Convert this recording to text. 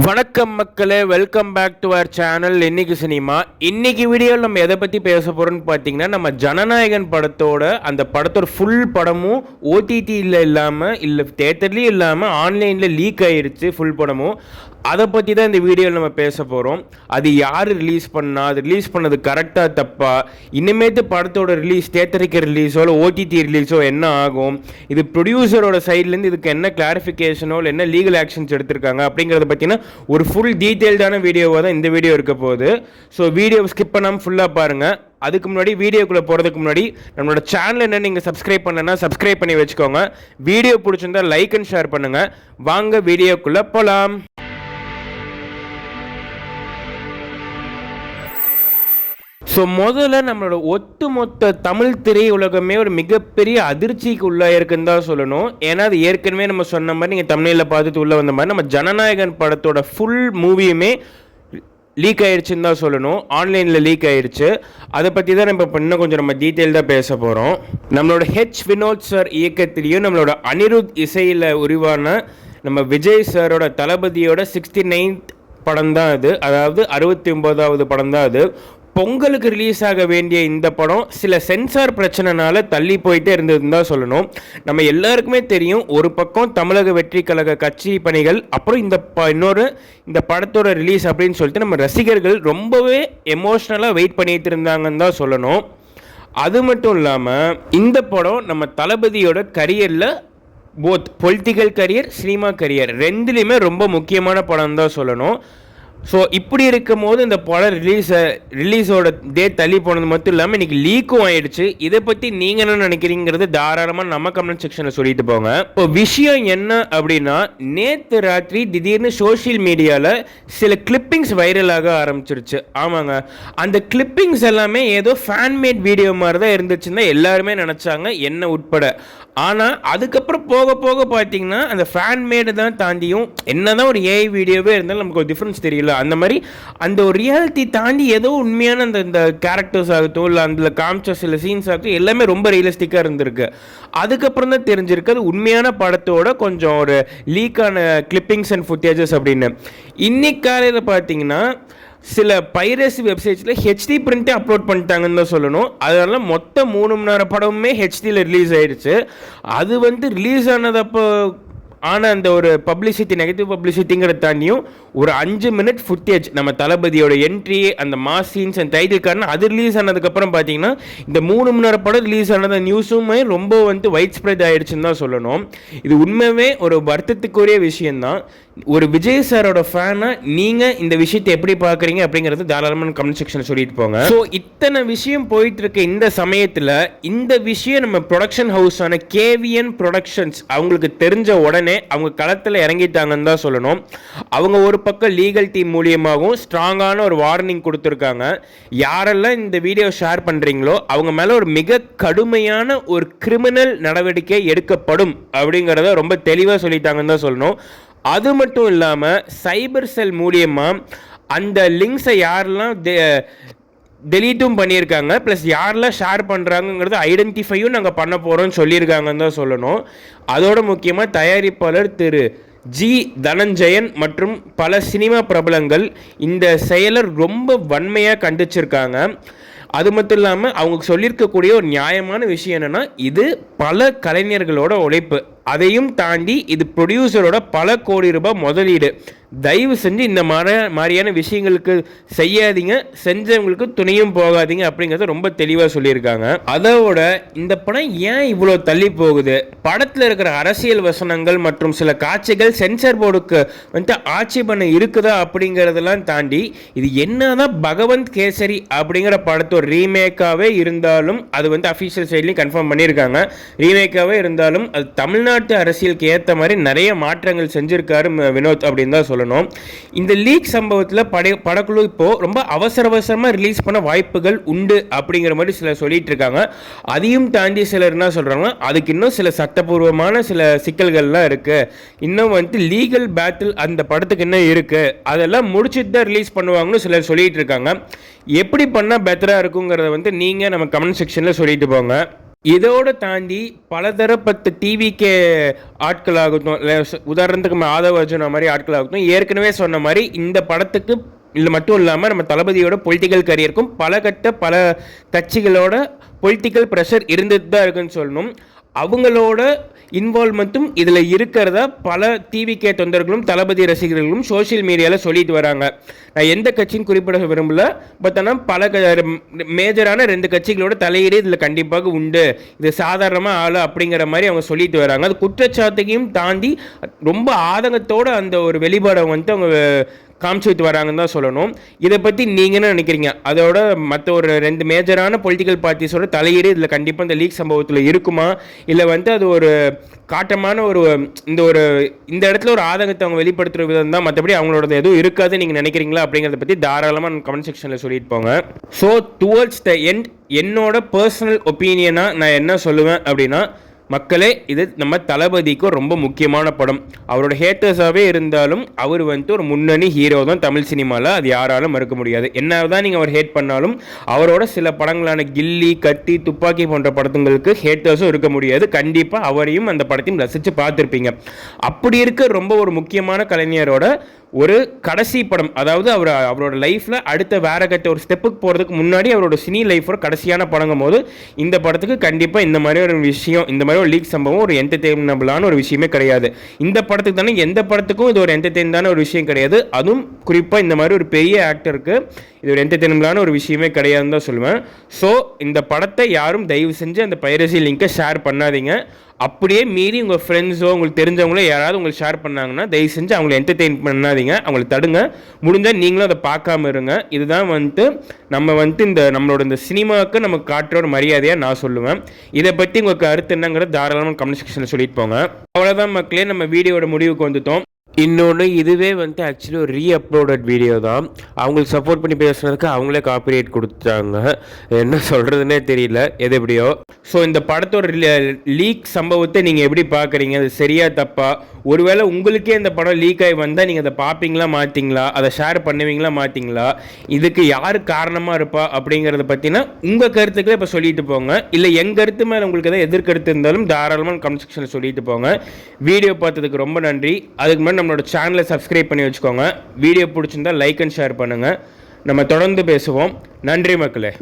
வணக்கம் மக்களே, welcome back to our channel இன்னைக்கு சினிமா. இன்னைக்கு வீடியோவில் நம்ம எதை பற்றி பேச போகிறோம்னு பார்த்தீங்கன்னா, நம்ம ஜனநாயகன் படத்தோட அந்த படத்தோட ஃபுல் படமும் ஓடிடியில் இல்லாமல் இல்லை தேட்டர்லேயும் இல்லாமல் ஆன்லைனில் லீக் ஆகிருச்சு. ஃபுல் படமும் அதை பற்றி தான் இந்த வீடியோவில் நம்ம பேச போகிறோம். அது யார் ரிலீஸ் பண்ணா, அது ரிலீஸ் பண்ணது கரெக்டாக தப்பா, இனிமேட்டு படத்தோட ரிலீஸ் தேட்டருக்கு ரிலீஸோ இல்லை ஓடிடி ரிலீஸோ என்ன ஆகும், இது ப்ரொடியூசரோட சைட்லேருந்து இதுக்கு என்ன கிளாரிஃபிகேஷனோ இல்லை என்ன லீகல் ஆக்ஷன்ஸ் எடுத்திருக்காங்க அப்படிங்கிறத பற்றினா ஒரு ஃபுல் டீட்டெயில்டான வீடியோவாக தான் இந்த வீடியோ இருக்க போகுது. ஸோ வீடியோ ஸ்கிப் பண்ணாமல் ஃபுல்லாக பாருங்கள். அதுக்கு முன்னாடி வீடியோக்குள்ளே போகிறதுக்கு முன்னாடி நம்மளோட சேனல் என்ன நீங்கள் சப்ஸ்கிரைப் பண்ணனா சப்ஸ்கிரைப் பண்ணி வச்சுக்கோங்க. வீடியோ பிடிச்சிருந்தா லைக் அண்ட் ஷேர் பண்ணுங்கள். வாங்க வீடியோக்குள்ளே போகலாம். ஸோ முதல்ல நம்மளோட ஒட்டுமொத்த தமிழ் திரையுலகமே ஒரு மிகப்பெரிய அதிர்ச்சிக்கு உள்ளாயிருக்குன்னு தான் சொல்லணும். ஏன்னா அது ஏற்கனவே நம்ம சொன்ன மாதிரி நீங்கள் தமிழில் பார்த்துட்டு உள்ளே வந்த மாதிரி நம்ம ஜனநாயகன் படத்தோட ஃபுல் மூவியுமே லீக் ஆயிடுச்சுன்னு தான் சொல்லணும். ஆன்லைனில் லீக் ஆயிடுச்சு. அதை பற்றி தான் நம்ம இப்போ இன்னும் கொஞ்சம் நம்ம டீட்டெயில்டாக பேச போகிறோம். நம்மளோட வினோத் சார் இயக்கத்திலையும் நம்மளோட அனிருத் இசையில் உருவான நம்ம விஜய் சாரோட தளபதியோட 69th படம் தான் அது. அதாவது 69வது படம் தான் அது. பொங்கலுக்கு ரிலீஸ் ஆக வேண்டிய இந்த படம் சில சென்சார் பிரச்சனைனால தள்ளி போயிட்டே இருந்ததுன்னு தான் சொல்லணும். நம்ம எல்லாருக்குமே தெரியும், ஒரு பக்கம் தமிழக வெற்றி கழக கட்சி பணிகள், அப்புறம் இந்த படத்தோட ரிலீஸ் அப்படின்னு சொல்லிட்டு நம்ம ரசிகர்கள் ரொம்பவே எமோஷ்னலாக வெயிட் பண்ணிட்டு இருந்தாங்கன்னு தான் சொல்லணும். அது மட்டும் இல்லாமல் இந்த படம் நம்ம தளபதியோட கரியரில் both political career, cinema career ரெண்டுலேயுமே ரொம்ப முக்கியமான படம் தான் சொல்லணும். ஸோ இப்படி இருக்கும் போது இந்த படம் ரிலீஸோட டேட் தள்ளி போனது மட்டும் இல்லாமல் இன்றைக்கி லீக்கும் ஆகிடுச்சு. இதை பற்றி நீங்கள் என்ன நினைக்கிறீங்கிறது தாராளமாக நம்ம கமெண்ட் செக்ஷனில் சொல்லிட்டு போங்க. இப்போ விஷயம் என்ன அப்படின்னா, நேற்று ராத்திரி திடீர்னு சோஷியல் மீடியாவில் சில கிளிப்பிங்ஸ் வைரலாக ஆரம்பிச்சிருச்சு. ஆமாங்க, அந்த கிளிப்பிங்ஸ் எல்லாமே ஏதோ ஃபேன்மேட் வீடியோ மாதிரி தான் இருந்துச்சுன்னு தான் எல்லாருமே நினச்சாங்க, என்ன உட்பட. ஆனால் அதுக்கப்புறம் போக போக பார்த்தீங்கன்னா அந்த ஃபேன்மேடு தான் தாண்டியும் என்ன தான் ஒரு ஏஐ வீடியோவே இருந்தாலும் நமக்கு ஒரு டிஃப்ரென்ஸ் தெரியல. அந்த மாதிரி அந்த ஒரு ரியாலிட்டி தாண்டி ஏதோ உண்மையான இந்த கேரக்டர்ஸ் ஆகட்டும் இல்லை அதில் காமிச்ச சில சீன்ஸ் ஆகட்டும் எல்லாமே ரொம்ப ரியலிஸ்டிக்காக இருந்திருக்கு. அதுக்கப்புறம் தான் தெரிஞ்சிருக்கு அது உண்மையான படத்தோட கொஞ்சம் ஒரு லீக்கான கிளிப்பிங்ஸ் அண்ட் ஃபுட்டேஜஸ் அப்படின்னு. இன்னைக்கு காலையில் பார்த்தீங்கன்னா சில பைரசி வெப்சைட்ஸில் ஹெச்டி பிரிண்ட்டே அப்லோட் பண்ணிட்டாங்கன்னு தான் சொல்லணும். அதனால மொத்தம் 3 மணி நேரம் படமுமே ஹெச்டியில் ரிலீஸ் ஆகிடுச்சு. அது ரிலீஸ் ஆனதப்போ அந்த ஒரு பப்ளிசிட்டி, நெகட்டிவ் பப்ளிசிட்டிங்கிறத தாண்டியும் ஒரு 5 மினிட் ஃபுட்டேஜ் நம்ம தளபதியோட என்ட்ரி, அந்த மாஸ் சீன்ஸ் அண்ட் டைட்டில் காரணம் அது ரிலீஸ் ஆனதுக்கப்புறம் பார்த்தீங்கன்னா இந்த 3 மணி நேரம் படம் ரிலீஸ் ஆனது நியூஸுமே ரொம்ப வைட் ஸ்ப்ரெட் ஆகிடுச்சுன்னு தான் சொல்லணும். இது உண்மையாகவே ஒரு வருத்தத்துக்குரிய விஷயந்தான். ஒரு விஜய் சாரோட ஃபேனாக நீங்கள் இந்த விஷயத்தை எப்படி பார்க்குறீங்க அப்படிங்கிறது தாராளமான கமெண்ட் செக்ஷனில் சொல்லிட்டு போங்க. ஸோ இத்தனை விஷயம் போயிட்டு இருக்க இந்த சமயத்தில் இந்த விஷயம் நம்ம ப்ரொடக்ஷன் ஹவுஸான கேவிஎன் ப்ரொடக்ஷன்ஸ் அவங்களுக்கு தெரிஞ்ச உடனே அவங்க களத்தில் இறங்கிட்டாங்கன்னு தான் சொல்லணும். அவங்க ஒரு பக்கம் லீகல் டீம் மூலியமாகவும் ஸ்ட்ராங்கான ஒரு வார்னிங் கொடுத்துருக்காங்க. யாரெல்லாம் இந்த வீடியோ ஷேர் பண்ணுறீங்களோ அவங்க மேலே ஒரு மிக கடுமையான ஒரு கிரிமினல் நடவடிக்கை எடுக்கப்படும் அப்படிங்கிறத ரொம்ப தெளிவாக சொல்லிட்டாங்கன்னு தான் சொல்லணும். அது மட்டும் இல்லாமல் சைபர் செல் மூலியமாக அந்த லிங்க்ஸை யாரெல்லாம் டெலீட்டும் பண்ணியிருக்காங்க, ப்ளஸ் யாரெல்லாம் ஷேர் பண்ணுறாங்கிறது ஐடென்டிஃபையும் நாங்கள் பண்ண போகிறோம்னு சொல்லியிருக்காங்கன்னு தான் சொல்லணும். அதோட முக்கியமாக தயாரிப்பாளர் திரு ஜி தனஞ்சயன் மற்றும் பல சினிமா பிரபலங்கள் இந்த செயலை ரொம்ப வன்மையாக கண்டிச்சிருக்காங்க. அது மட்டும் இல்லாமல் அவங்க சொல்லியிருக்கக்கூடிய ஒரு நியாயமான விஷயம் என்னென்னா, இது பல கலைஞர்களோட உழைப்பு, அதையும் தாண்டி இது ப்ரொடியூசரோட பல கோடி ரூபாய் முதலீடு. தயவு செஞ்சு இந்த மாதிரியான விஷயங்களுக்கு செய்யாதீங்க, செஞ்சவங்களுக்கு துணையும் போகாதீங்க அப்படிங்கிறத ரொம்ப தெளிவாக சொல்லியிருக்காங்க. அதோட இந்த படம் ஏன் இவ்வளோ தள்ளி போகுது, படத்தில் இருக்கிற அரசியல் வசனங்கள் மற்றும் சில காட்சிகள் சென்சார் போர்டுக்கு ஆட்சேபனை இருக்குதா அப்படிங்கிறதெல்லாம் தாண்டி இது என்னதான் பகவந்த் கேசரி அப்படிங்கிற படத்தோட ரீமேக்காகவே இருந்தாலும் அது அஃபீஷியல் சைட்லையும் கன்ஃபார்ம் பண்ணியிருக்காங்க. ரீமேக்காகவே இருந்தாலும் அது தமிழ்நாட்டு அரசியலுக்கு ஏற்ற மாதிரி நிறைய மாற்றங்கள் செஞ்சிருக்காரு வினோத் அப்படின்னு தான் சொல்லணும். இந்த லீக் சம்பவத்தில் படக்குழு இப்போ ரொம்ப அவசரமாக ரிலீஸ் பண்ண வாய்ப்புகள் உண்டு அப்படிங்கிற மாதிரி சிலர் சொல்லிட்டு இருக்காங்க. அதையும் தாண்டி சிலர் என்ன சொல்றாங்க, அதுக்கு இன்னும் சில சட்டப்பூர்வமான சில சிக்கல்கள்லாம் இருக்கு, இன்னும் லீகல் பேட்டில் அந்த படத்துக்கு என்ன இருக்கு, அதெல்லாம் முடிச்சுட்டு தான் ரிலீஸ் பண்ணுவாங்கன்னு சிலர் சொல்லிட்டு இருக்காங்க. எப்படி பண்ணால் பெட்டராக இருக்குங்கிறத நீங்கள் நம்ம கமெண்ட் செக்ஷனில் சொல்லிட்டு போங்க. இதோடு தாண்டி பலதரப்பட்ட டிவிக்கே ஆட்களாகட்டும், இல்லை உதாரணத்துக்கு நம்ம ஆதவ அர்ஜுனா மாதிரி ஆட்களாகட்டும், ஏற்கனவே சொன்ன மாதிரி இந்த படத்துக்கு இது மட்டும் இல்லாமல் நம்ம தளபதியோட பொலிட்டிக்கல் கரியருக்கும் பல கட்சிகளோட பொலிட்டிக்கல் ப்ரெஷர் இருந்துட்டு தான் இருக்குன்னு சொல்லணும். அவங்களோட இன்வால்மெண்ட்டும் இதில் இருக்கிறதா பல டிவிகே தொண்டர்களும் தளபதி ரசிகர்களும் சோஷியல் மீடியாவில் சொல்லிட்டு வராங்க. நான் எந்த கட்சியும் குறிப்பிட விரும்பல, பட் ஆனால் மேஜரான 2 கட்சிகளோட தலையீடு இதில் கண்டிப்பாக உண்டு, இது சாதாரணமாக ஆளு அப்படிங்கிற மாதிரி அவங்க சொல்லிட்டு வராங்க. அது குற்றச்சாட்டையும் தாண்டி ரொம்ப ஆதங்கத்தோடு அந்த ஒரு வெளிப்பாடை வந்து அவங்க காமிச்சிட்டு வராங்கன்னு தான் சொல்லணும். இதை பற்றி நீங்கள் என்ன நினைக்கிறீங்க? அதோட மற்ற ஒரு 2 மேஜரான பொலிட்டிக்கல் பார்ட்டிஸோட தலையீடு இதில் கண்டிப்பாக இந்த லீக் சம்பவத்தில் இருக்குமா, இல்லை வந்து அது ஒரு காட்டமான இந்த இடத்துல ஒரு ஆதங்கத்தை அவங்க வெளிப்படுத்துகிற விதம் தான், மற்றபடி அவங்களோட எதுவும் இருக்காது நீங்கள் நினைக்கிறீங்களா அப்படிங்கிறத பற்றி தாராளமாக கமெண்ட் செக்ஷனில் சொல்லிட்டு போங்க. ஸோ டுவர்ட்ஸ் த எண்ட் என்னோட பர்சனல் ஒப்பீனியனாக நான் என்ன சொல்லுவேன் அப்படின்னா, மக்களே, இது நம்ம தளபதிக்கு ரொம்ப முக்கியமான படம். அவரோட ஹேட்டர்ஸாகவே இருந்தாலும் அவர் வந்து ஒரு முன்னணி ஹீரோ தான் தமிழ் சினிமாவில், அது யாராலும் மறுக்க முடியாது. என்ன தான் நீங்கள் அவர் ஹேட் பண்ணாலும் அவரோட சில படங்களான கில்லி, கத்தி, துப்பாக்கி போன்ற படத்துங்களுக்கு ஹேட்டர்ஸும் இருக்க முடியாது. கண்டிப்பாக அவரையும் அந்த படத்தையும் ரசித்து பார்த்துருப்பீங்க. அப்படி இருக்க ரொம்ப ஒரு முக்கியமான கலைஞரோட ஒரு கடைசி படம், அதாவது அவரோட லைஃப்பில் அடுத்த வேற கட்ட ஒரு ஸ்டெப்புக்கு போகிறதுக்கு முன்னாடி அவரோட சினி லைஃபோட கடைசியான படங்கும் போது இந்த படத்துக்கு கண்டிப்பாக இந்த மாதிரி ஒரு விஷயம், இந்த மாதிரி ஒரு லீக் சம்பவம் ஒரு என்டர்டெயினபிளான ஒரு விஷயமே கிடையாது. இந்த படத்துக்கு தானே, எந்த படத்துக்கும் இது ஒரு என்டர்டெயினான ஒரு விஷயம் கிடையாது. அதுவும் குறிப்பாக இந்த மாதிரி ஒரு பெரிய ஆக்டருக்கு இது ஒரு என்டர்டெயினபிளான ஒரு விஷயமே கிடையாதுன்னு தான் சொல்லுவேன். ஸோ இந்த படத்தை யாரும் தயவு செஞ்சு அந்த பைரசி லிங்கை ஷேர் பண்ணாதீங்க. அப்படியே மீறி உங்கள் ஃப்ரெண்ட்ஸோ உங்களுக்கு தெரிஞ்சவங்களோ யாராவது உங்களுக்கு ஷேர் பண்ணாங்கன்னா தயவு செஞ்சு அவங்களை என்டர்டெயின் பண்ணாதீங்க, அவங்களை தடுங்க. முடிஞ்சால் நீங்களும் அதை பார்க்காம இருங்க. இதுதான் வந்துட்டு நம்ம வந்துட்டு நம்மளோட இந்த சினிமாவுக்கு நம்ம காட்டுற ஒரு மரியாதையாக நான் சொல்லுவேன். இதை பற்றி உங்களுக்கு கருத்து என்னங்கிறது தாராளமாக கமெண்ட் செக்ஷனில் சொல்லிட்டு போங்க. அவ்வளோதான் மக்களே, நம்ம வீடியோட முடிவுக்கு வந்துட்டோம். இன்னொன்று, இதுவே வந்து ஆக்சுவலி ஒரு ரீஅப்லோடட் வீடியோ தான். அவங்களுக்கு சப்போர்ட் பண்ணி பேசுனதுக்கு அவங்களே காப்பிரைட் கொடுத்தாங்க. என்ன சொல்கிறதுனே தெரியல, எது எப்படியோ. ஸோ இந்த படத்தோட லீக் சம்பவத்தை நீங்கள் எப்படி பார்க்குறீங்க? அது சரியா தப்பா? ஒருவேளை உங்களுக்கே இந்த படம் லீக் ஆகி வந்தால் நீங்கள் அதை பார்ப்பீங்களா மாட்டிங்களா? அதை ஷேர் பண்ணுவீங்களா மாட்டிங்களா? இதுக்கு யார் காரணமாக இருப்பா அப்படிங்கிறத பற்றினா உங்கள் கருத்துக்களை இப்போ சொல்லிட்டு போங்க. இல்லை எங்கள் கருத்து மேலே உங்களுக்கு எதாவது எதிர்கருத்து இருந்தாலும் தாராளமாக கமெண்ட் செக்ஷனில் சொல்லிட்டு போங்க. வீடியோ பார்த்ததுக்கு ரொம்ப நன்றி. அதுக்கு முன்னாடி நம்மளோட சேனலை சப்ஸ்கிரைப் பண்ணி வச்சுக்கோங்க. வீடியோ பிடிச்சிருந்தா லைக் அண்ட் ஷேர் பண்ணுங்கள். நம்ம தொடர்ந்து பேசுவோம். நன்றி மக்களே.